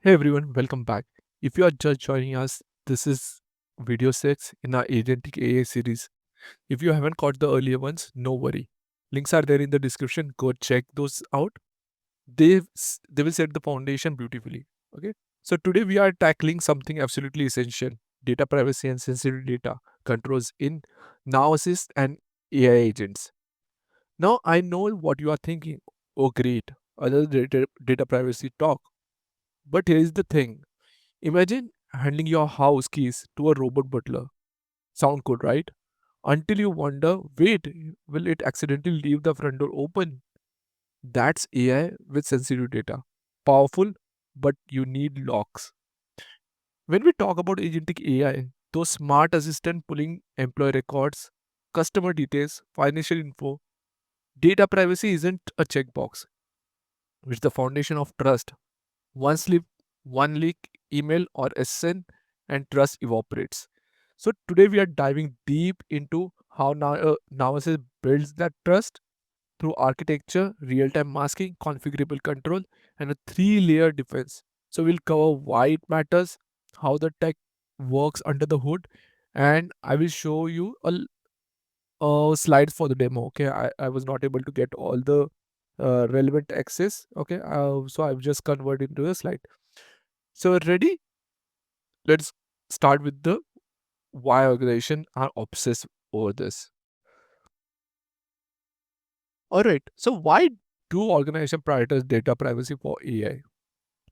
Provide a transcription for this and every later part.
Hey everyone, welcome back. If you are just joining us, this is video 6 in our Agentic AI series. If you haven't caught the earlier ones, no worry. Links are there in the description. Go check those out. They will set the foundation beautifully. Okay. So today we are tackling something absolutely essential: data privacy and sensitive data controls in Now Assist and AI agents. Now I know what you are thinking. Oh great, other data privacy talk. But here is the thing. Imagine handing your house keys to a robot butler. Sound good, right? Until you wonder, wait, will it accidentally leave the front door open? That's AI with sensitive data. Powerful, but you need locks. When we talk about agentic AI, those smart assistant pulling employee records, customer details, financial info, data privacy isn't a checkbox. It's the foundation of trust. One slip, one leak, email or SN, and trust evaporates. So today we are diving deep into how Navasis builds that trust through architecture, real-time masking, configurable control, and a three-layer defense. So we'll cover why it matters, how the tech works under the hood, and I will show you slides for the demo. Okay, I was not able to get all the relevant access. Okay, so I've just converted into a slide. So ready? Let's start with the why organization are obsessed over this. All right. So why do organization prioritize data privacy for AI?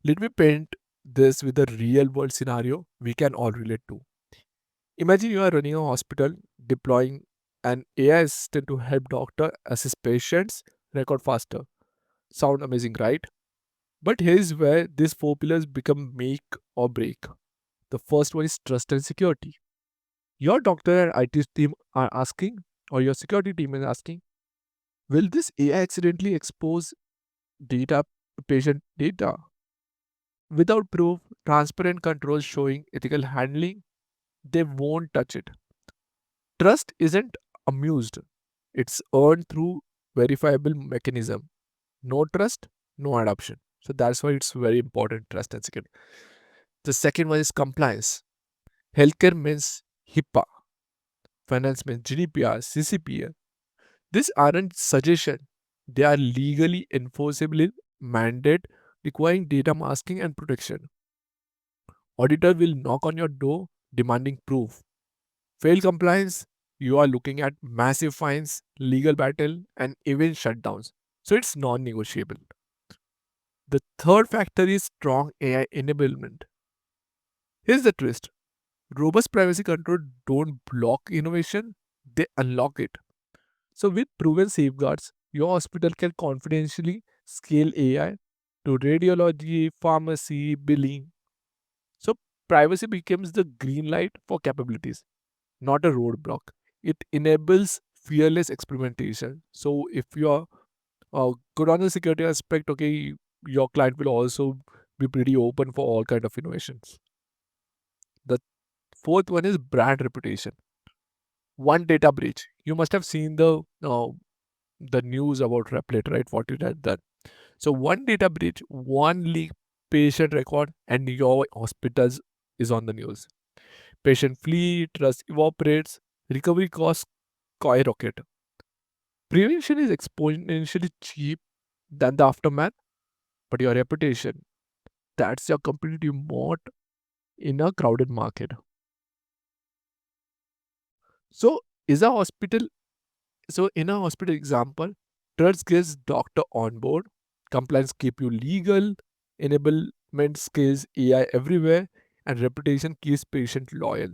Let me paint this with a real world scenario we can all relate to. Imagine you are running a hospital, deploying an AI assistant to help doctor assist patients record faster. Sound amazing, right? But here's where these four pillars become make or break. The first one is trust and security. Your doctor and IT team are asking, or your security team is asking, will this AI accidentally expose data, patient data? Without proof, transparent controls showing ethical handling, they won't touch it. Trust isn't amused, it's earned through verifiable mechanism. No trust, no adoption. So that's why it's very important, trust and security. The second one is compliance. Healthcare means HIPAA, finance means GDPR, CCPA. These aren't suggestions, they are legally enforceable mandate requiring data masking and protection. Auditor will knock on your door demanding proof. Fail compliance, you are looking at massive fines, legal battle, and even shutdowns. So it's non-negotiable. The third factor is strong AI enablement. Here's the twist. Robust privacy control don't block innovation, they unlock it. So, with proven safeguards, your hospital can confidentially scale AI to radiology, pharmacy, billing. So, privacy becomes the green light for capabilities, not a roadblock. It enables fearless experimentation. So, if you are good on the security aspect, okay, your client will also be pretty open for all kind of innovations. The fourth one is brand reputation. One data breach. You must have seen the news about Replit, right? What it had done. So one data breach, one leak patient record, and your hospitals is on the news. Patient flee, trust evaporates, recovery costs skyrocket. Prevention is exponentially cheap than the aftermath, but your reputation, that's your competitive moat in a crowded market. So is a hospital so in a hospital example, trust gets doctor on board, compliance keep you legal, enablement scales AI everywhere, and reputation keeps patient loyal.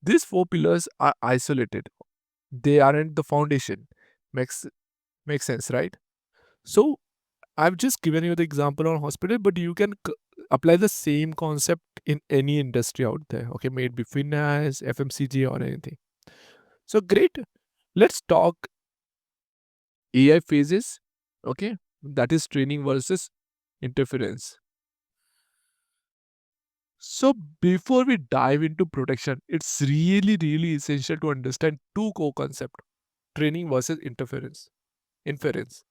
These four pillars are isolated. They aren't the foundation. Makes makes sense, right? So I've just given you the example on hospital, but you can apply the same concept in any industry out there. Okay, may it be finance, FMCG, or anything. So great. Let's talk AI phases. Okay, that is training versus interference. So before we dive into protection, it's really essential to understand two core concepts: training versus interference inference.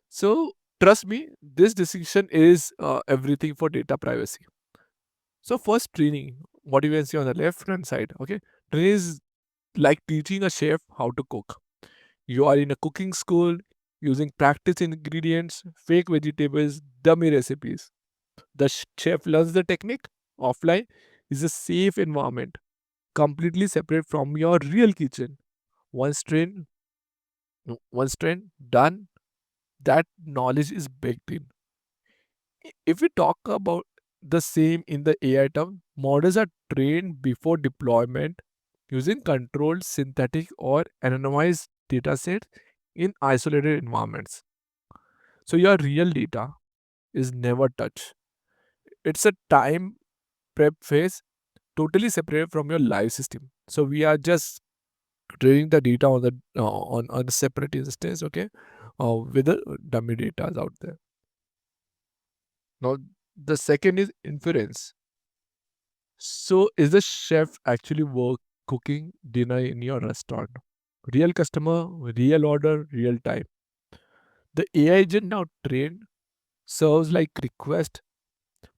So Trust me, this decision is everything for data privacy. So first, training, what you can see on the left hand side, okay? Training is like teaching a chef how to cook. You are in a cooking school using practice ingredients, fake vegetables, dummy recipes. The chef learns the technique. Offline is a safe environment, completely separate from your real kitchen. Once trained, once trained, done, that knowledge is baked in. If we talk about the same in the AI term, models are trained before deployment using controlled synthetic or anonymized data sets in isolated environments. So your real data is never touched. It's a time prep phase totally separate from your live system. So we are just training the data on the on a separate instance, okay, with the dummy data out there. Now the second is inference. So is the chef actually work cooking dinner in your restaurant? Real customer, real order, real time. The AI agent now trained serves like request,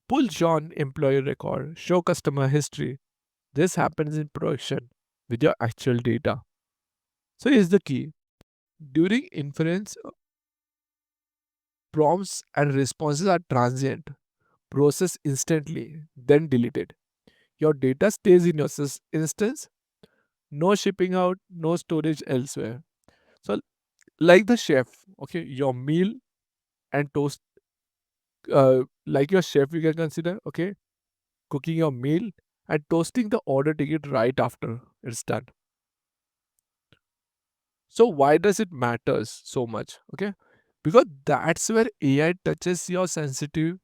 pull John employee record, show customer history. This happens in production with your actual data. So here's the key. During inference, prompts and responses are transient, processed instantly, then deleted. Your data stays in your instance, no shipping out, no storage elsewhere. So, like the chef, okay, your meal and toast, like your chef, you can consider, okay, cooking your meal and toasting the order ticket right after it's done. So, why does it matters so much? Okay, because that's where AI touches your sensitive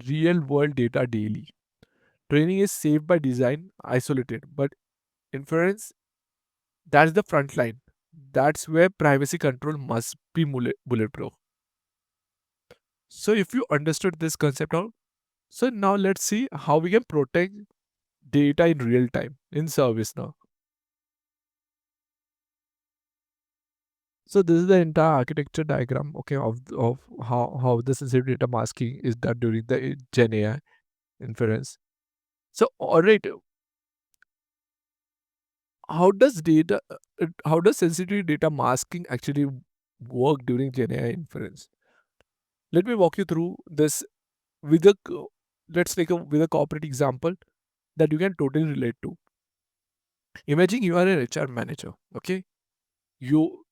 real world data daily. Training is safe by design, isolated, but inference, that's the front line. That's where privacy control must be bulletproof. So, if you understood this concept now, so now let's see how we can protect data in real time in service now. So, this is the entire architecture diagram, okay, of how the sensitive data masking is done during the Gen AI inference. So, all right, how does sensitive data masking actually work during Gen AI inference? Let me walk you through this with let's take a with a corporate example that you can totally relate to. Imagine you are an HR manager, okay? You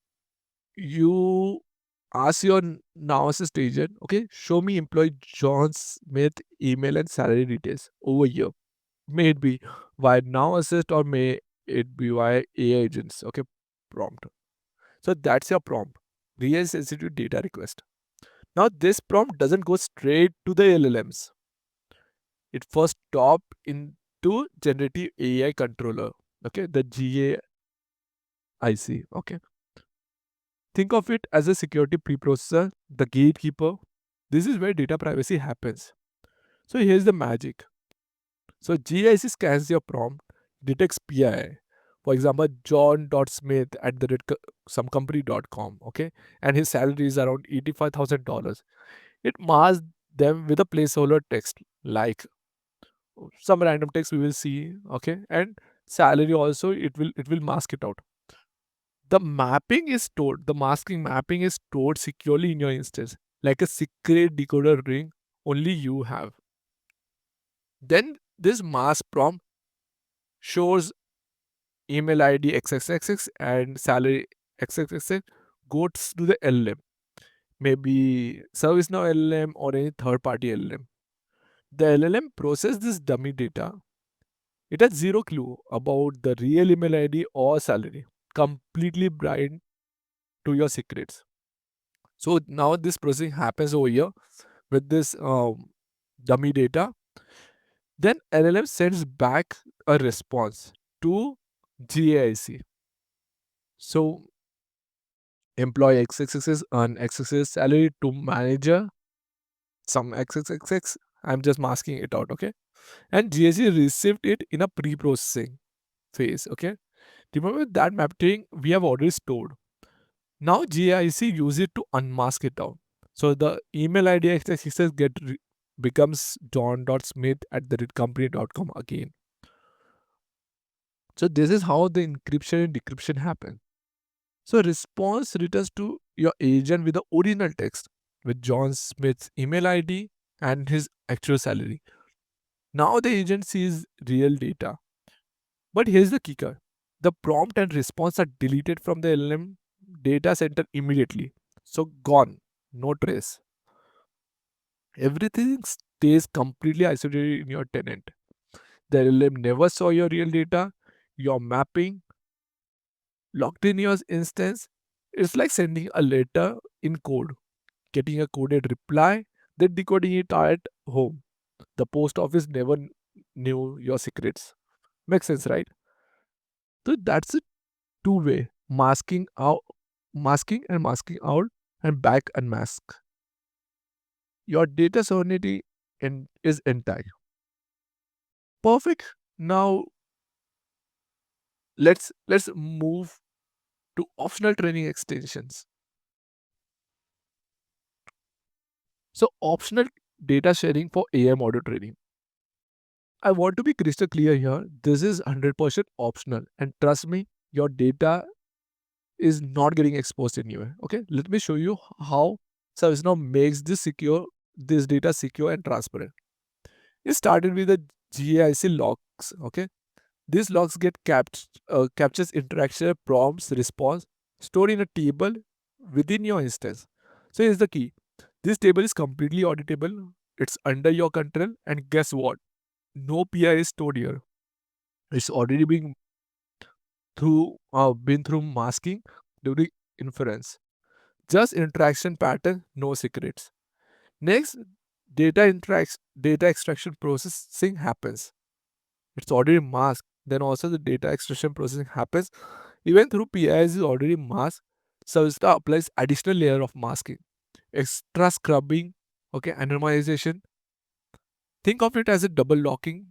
you ask your now assist agent, okay, show me employee John Smith email and salary details over here. May it be via now assist or may it be via AI agents, okay, prompt. So that's your prompt. Real sensitive data request. Now this prompt doesn't go straight to the LLMs. It first top into generative AI controller. Okay, the GAIC. Okay. Think of it as a security preprocessor, the gatekeeper. This is where data privacy happens. So here's the magic. So GIC scans your prompt, detects PII. For example, John.Smith at somecompany.com. Okay. And his salary is around $85,000. It masks them with a placeholder text like some random text we will see. Okay. And salary also it will mask it out. The masking mapping is stored securely in your instance, like a secret decoder ring only you have. Then this mask prompt shows email ID XXX and salary XXX goes to the LLM, maybe ServiceNow LLM or any third party LLM. The LLM process this dummy data. It has zero clue about the real email ID or salary, completely blind to your secrets. So now this processing happens over here with this dummy data. Then LLM sends back a response to GAIC. So employee XXX earn XXX salary to manager some XXX. I'm just masking it out, okay? And GAIC received it in a pre-processing phase, okay? Remember that mapping we have already stored. Now GAIC use it to unmask it out. So the email ID x86 becomes john.smith at the company.com again. So this is how the encryption and decryption happen. So response returns to your agent with the original text with John Smith's email ID and his actual salary. Now the agent sees real data. But here's the kicker. The prompt and response are deleted from the LLM data center immediately. So gone. No trace. Everything stays completely isolated in your tenant. The LLM never saw your real data, your mapping, locked in your instance. It's like sending a letter in code, getting a coded reply, then decoding it at home. The post office never knew your secrets. Makes sense, right? So that's a two-way masking out and back unmask. Your data sovereignty is intact. Perfect. Now let's move to optional training extensions. So optional data sharing for AI model training. I want to be crystal clear here. This is 100% optional, and trust me, your data is not getting exposed anywhere. Okay, let me show you how ServiceNow makes this data secure and transparent. It started with the GIC logs. Okay, these logs get captures interaction, prompts, response, stored in a table within your instance. So here's the key: this table is completely auditable. It's under your control, and guess what? No PI is stored here. It's already been through masking during inference. Just interaction pattern, no secrets. Next, data extraction processing happens. It's already masked. Then also the data extraction processing happens. Even through PIs is already masked. ServiceNow applies additional layer of masking. Extra scrubbing, okay, anonymization. Think of it as a double locking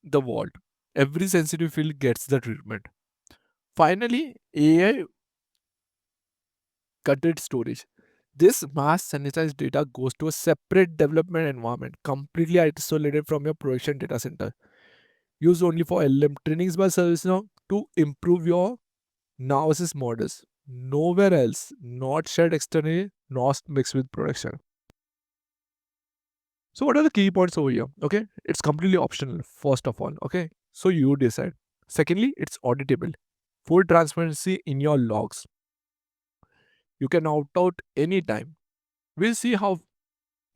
the vault. Every sensitive field gets the treatment. Finally, AI content storage. This mass sanitized data goes to a separate development environment, completely isolated from your production data center. Used only for LM trainings by ServiceNow to improve your analysis models. Nowhere else, not shared externally, not mixed with production. So, what are the key points over here? Okay, it's completely optional, first of all. Okay, so you decide. Secondly, it's auditable. Full transparency in your logs. You can opt out anytime. We'll see how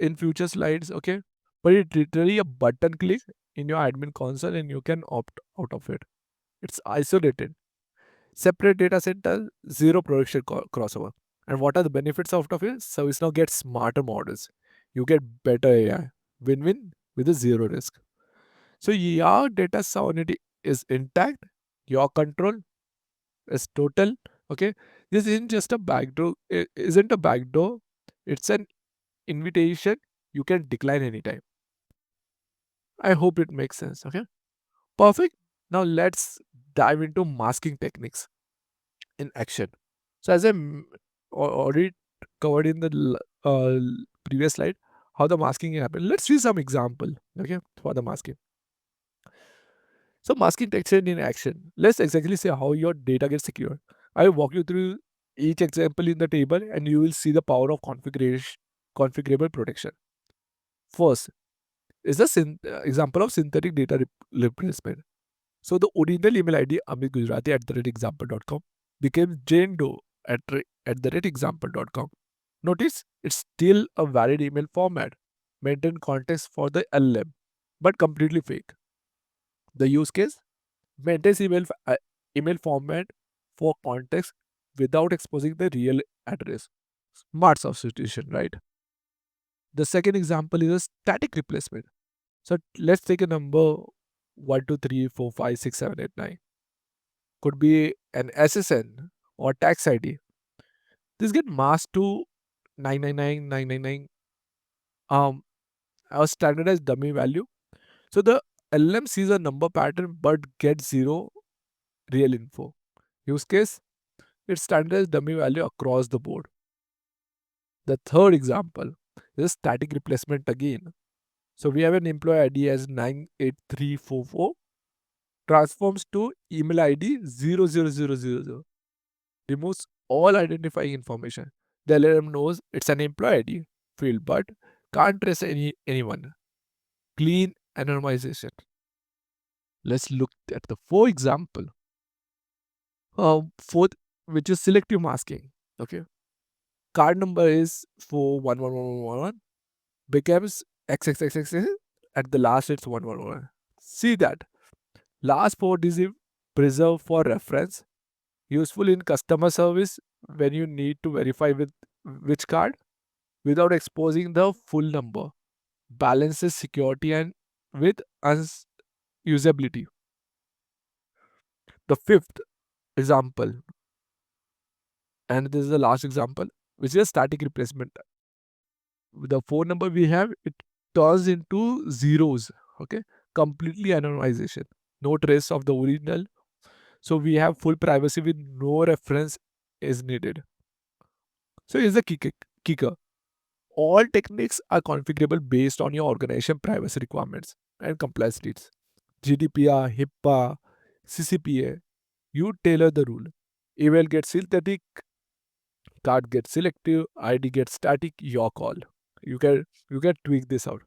in future slides, okay? But it's literally a button click in your admin console and you can opt out of it. It's isolated. Separate data center, zero production crossover. And what are the benefits out of it? ServiceNow gets smarter models. You get better AI. Win-win with a zero risk. So your data sovereignty is intact. Your control is total. Okay. This isn't just a backdoor. It isn't a backdoor. It's an invitation you can decline anytime. I hope it makes sense. Okay. Perfect. Now let's dive into masking techniques in action. So as already covered in the previous slide, how the masking happen. Let's see some example. Okay, for the masking. So masking texture in action. Let's exactly see how your data gets secure. I will walk you through each example in the table, and you will see the power of configurable protection. First is the example of synthetic data replacement. So the original email ID Amit Gujarati at the rate example.com became Jane Doe at the rate example.com. Notice it's still a valid email format, maintain context for the LM, but completely fake. The use case maintains email format for context without exposing the real address. Smart substitution, right? The second example is a static replacement. So let's take a number 1, 2, 3, 4, 5, 6, 7, 8, 9. Could be an SSN or tax ID. This get masked to 999 um a standardized dummy value. So the LM sees a number pattern but gets zero real info. Use case, it's standardized dummy value across the board. The third example is static replacement again. So we have an employee ID as 98344 transforms to email ID 00000, removes all identifying information. The LLM knows it's an employee ID field but can't trace anyone. Clean anonymization. Let's look at the fourth example. Fourth, which is selective masking. Okay. Card number is 411111 becomes XXXX at the last it's 111. See that last four digit preserved for reference, useful in customer service when you need to verify with which card without exposing the full number, balances security and with usability. The fifth example, and this is the last example, which is static replacement. The phone number we have, it turns into zeros. Okay, completely anonymization, no trace of the original. So we have full privacy with no reference is needed. So here's the kicker. All techniques are configurable based on your organization privacy requirements and compliance needs. GDPR, HIPAA, CCPA. You tailor the rule. Email gets synthetic, card gets selective, ID gets static, your call. You can tweak this out.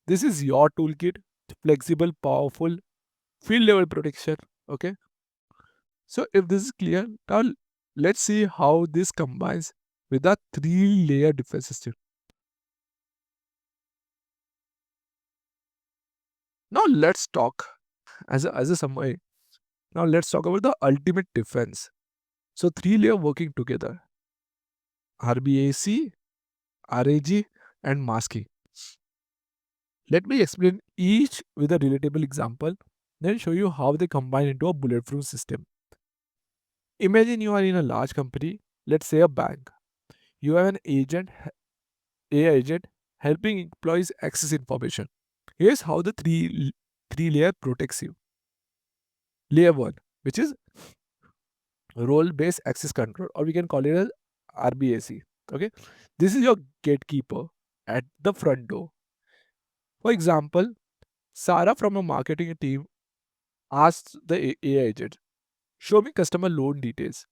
This is your toolkit, flexible, powerful, field level protection. Okay. So if this is clear, now let's see how this combines with a three-layer defense system. Now let's talk as a summary. Now let's talk about the ultimate defense. So three-layer working together: RBAC, RAG, and masking. Let me explain each with a relatable example, then show you how they combine into a bulletproof system. Imagine you are in a large company, let's say a bank. You have an AI agent, helping employees access information. Here's how the three layer protects you. Layer one, which is role based access control, or we can call it as RBAC. Okay, this is your gatekeeper at the front door. For example, Sarah from a marketing team asks the AI agent, "Show me customer loan details."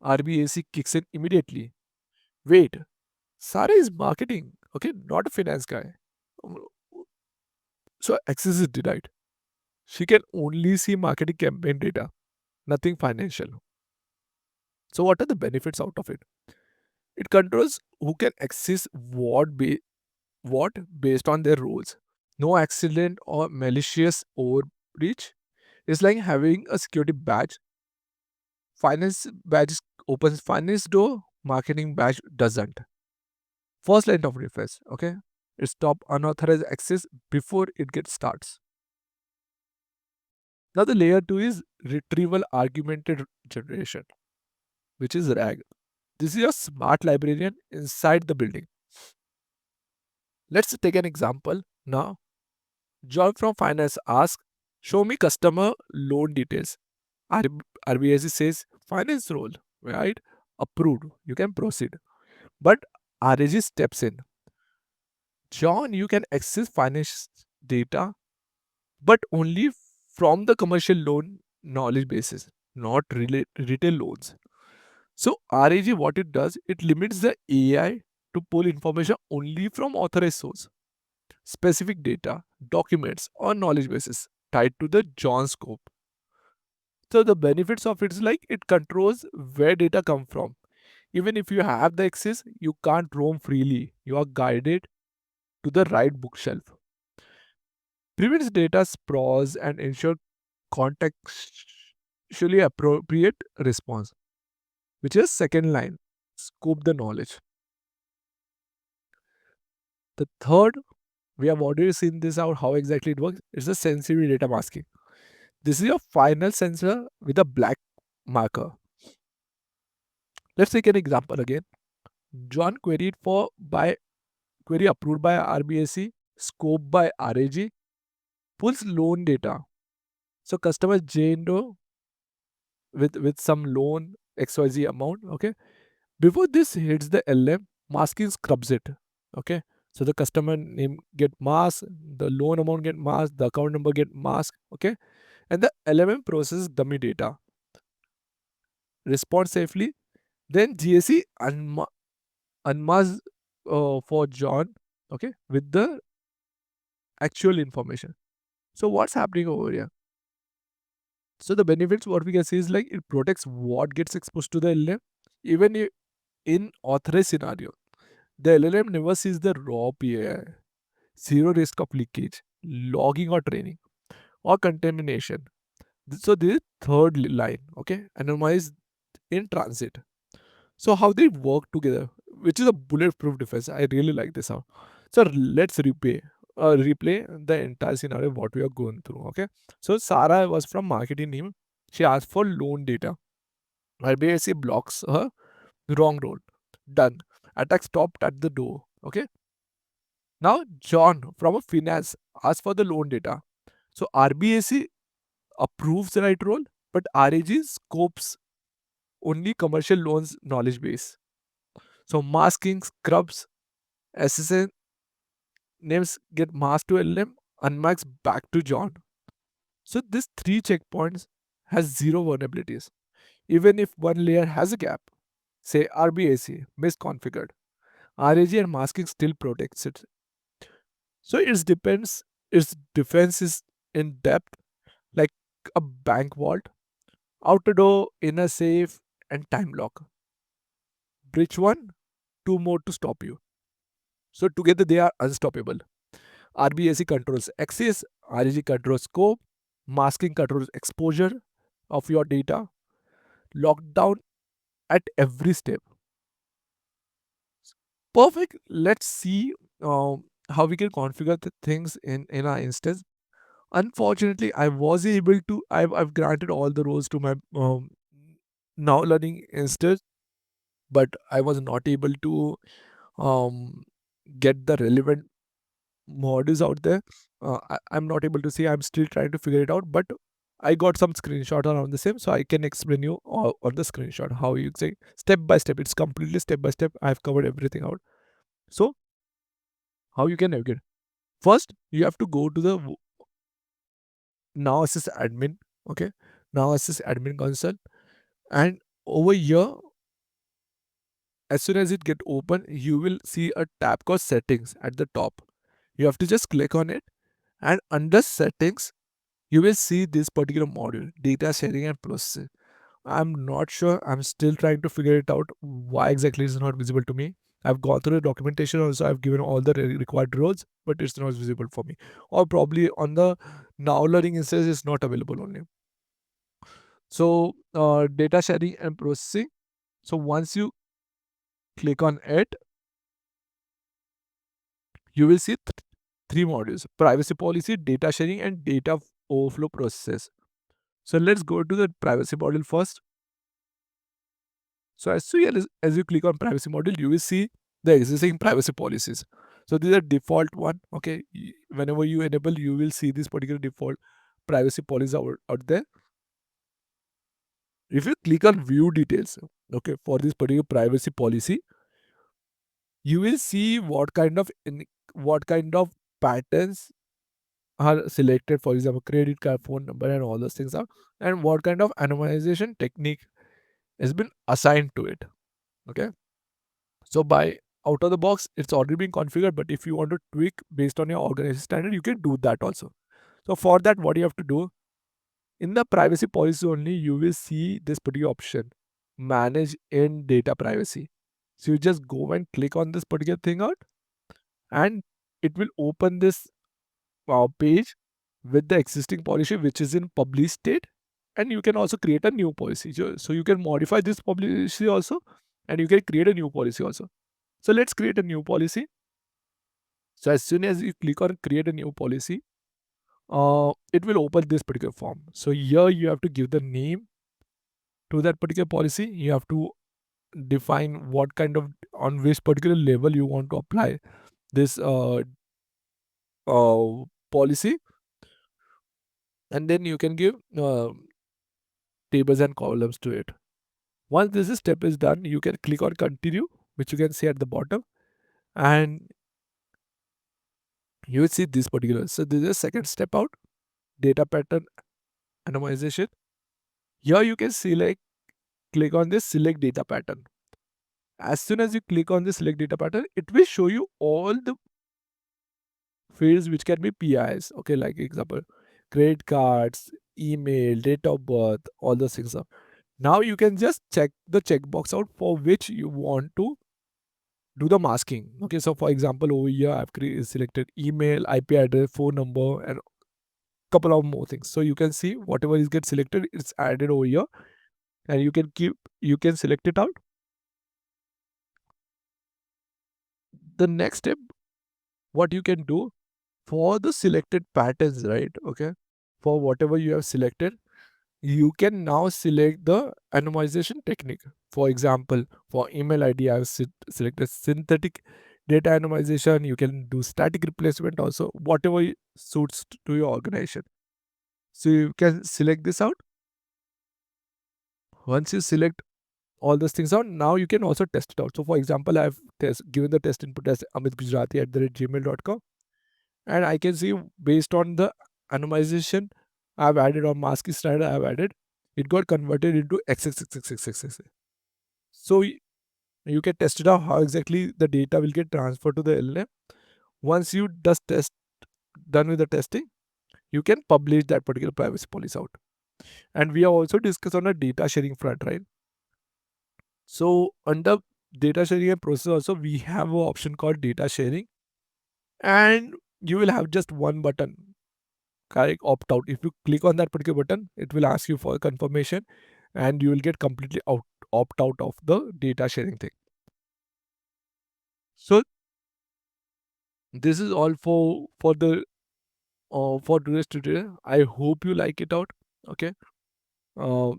RBAC kicks in immediately. Wait, Sarah is marketing, okay, not a finance guy. So access is denied. She can only see marketing campaign data, nothing financial. So what are the benefits out of it? It controls who can access what based on their roles. No accident or malicious overreach. It's like having a security badge. Finance badge opens finance door, marketing badge doesn't. First line of defense, okay? It stop unauthorized access before it gets starts. Now the layer 2 is retrieval augmented generation, which is RAG. This is your smart librarian inside the building. Let's take an example now. John from finance asks, "Show me customer loan details." RBSC says, "Finance role, right? Approved. You can proceed." But RAG steps in. "John, you can access finance data, but only from the commercial loan knowledge basis, not retail loans." So RAG, what it does, it limits the AI to pull information only from authorized source, specific data, documents, or knowledge bases tied to the John scope. So the benefits of it is like it controls where data come from. Even if you have the access, you can't roam freely. You are guided to the right bookshelf. Prevents data sprawl and ensure contextually appropriate response, which is second line. Scope the knowledge. The third, we have already seen this out how exactly it works. It's the sensitive data masking. This is your final sensor with a black marker. Let's take an example again. John queried for by query approved by RBAC, scope by RAG, pulls loan data. So customer J Doe with some loan XYZ amount. Okay. Before this hits the LM, Masking scrubs it. Okay. So the customer name get masked, the loan amount get masked, the account number get masked. Okay. And the LMM processes dummy data, respond safely. Then GSE unmask for John, okay, with the actual information. So what's happening over here? So the benefits what we can see is like it protects what gets exposed to the LLM. Even in authorized scenario, the LLM never sees the raw PAI. Zero risk of leakage, logging or training, or contamination. So this is third line, okay, anonymized in transit. So how they work together, which is a bulletproof defense. I really like this out. So let's replay the entire scenario what we are going through. Okay. So Sarah was from marketing team. She asked for loan data. RBAC blocks her. Wrong role. Done. Attack stopped at the door. Okay. Now John from a finance asked for the loan data. So RBAC approves the right role, but RAG scopes only commercial loans knowledge base. So masking scrubs SSN names get masked to LM, unmasked back to John. So this three checkpoints has zero vulnerabilities. Even if one layer has a gap, say RBAC misconfigured, RAG and masking still protects it. So its defense is in depth, like a bank vault, outer door, inner safe, and time lock. Breach one, two more to stop you. So together they are unstoppable. RBAC controls access, RAG controls scope, masking controls exposure of your data, lockdown at every step. Perfect. Let's see how we can configure the things in our instance. Unfortunately, I was able to. I've granted all the roles to my now learning instance, but I was not able to um, get the relevant modules out there. I'm not able to see. I'm still trying to figure it out, but I got some screenshot around the same, so I can explain you on the screenshot how you say step by step. It's completely step by step. I've covered everything out. So how you can navigate? First, you have to go to the now assist admin. Okay, now assist admin console, and over here, as soon as it get open, you will see a tab called settings at the top. You have to just click on it, and under settings you will see this particular module, data sharing and processing. I'm not sure, I'm still trying to figure it out why exactly it's not visible to me. I've gone through the documentation also, I've given all the required roles, but it's not visible for me, or probably on the now learning instance it's not available only. So data sharing and processing, so once you click on it, you will see three modules: privacy policy, data sharing, and data overflow processes. So let's go to the privacy module first. So as soon as you click on privacy module, you will see the existing privacy policies. So these are default one. Okay, whenever you enable, you will see this particular default privacy policies out there. If you click on view details, okay, for this particular privacy policy, you will see what kind of patterns are selected. For example, credit card, phone number, and all those things are, and what kind of anonymization technique has been assigned to it. Okay. So by out of the box, it's already been configured. But if you want to tweak based on your organization standard, you can do that also. So for that, what you have to do in the privacy policy only, you will see this particular option, manage in data privacy. So you just go and click on this particular thing out, and it will open this page with the existing policy which is in published state, and you can also create a new policy. So you can modify this policy also, and you can create a new policy also. So let's create a new policy. So as soon as you click on create a new policy, it will open this particular form. So here you have to give the name to that particular policy. You have to define what kind of on which particular level you want to apply this policy, and then you can give tables and columns to it. Once this step is done, you can click on continue. which you can see at the bottom, and you will see this particular. So this is the second step out, data pattern anonymization. Here you can select, click on this select data pattern. As soon as you click on the select data pattern, it will show you all the fields which can be PIs. Okay, like example, credit cards, email, date of birth, all those things are. Now you can just check the checkbox out for which you want to do the masking. Okay, so for example, over here I've selected email, IP address, phone number, and couple of more things. So you can see whatever is get selected, it's added over here, and you can select it out. The next step, what you can do for the selected patterns, right? Okay, for whatever you have selected, you can now select the anonymization technique. For example, for email ID, I have selected synthetic data anonymization. You can do static replacement also, whatever suits to your organization. So you can select this out. Once you select all those things out, now you can also test it out. So for example, I've given the test input as amitgujarati@gmail.com, and I can see based on the anonymization I've added or masking slider I've added, it got converted into XXXXXXX. So you can test it out how exactly the data will get transferred to the LLM. Once you just done with the testing, you can publish that particular privacy policy out. And we have also discussed on a data sharing front, right? So under data sharing and process also, we have an option called data sharing, and you will have just one button, correct, opt out. If you click on that particular button, it will ask you for confirmation, and you will get completely opt out of the data sharing thing. So this is all for today's tutorial. I hope you like it out. Okay. Uh,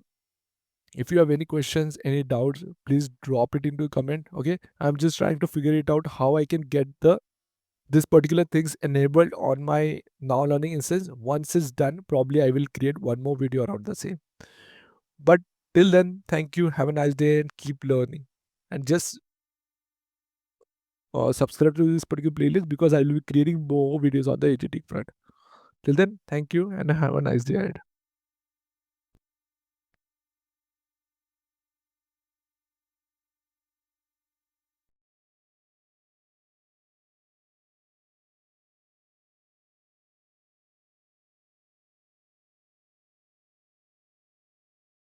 if you have any questions, any doubts, please drop it into comment. Okay. I'm just trying to figure it out how I can get the this particular things enabled on my now learning instance. Once it's done, probably I will create one more video around the same. But till then, thank you. Have a nice day and keep learning. And just subscribe to this particular playlist because I will be creating more videos on the agentic front. Till then, thank you and have a nice day ahead.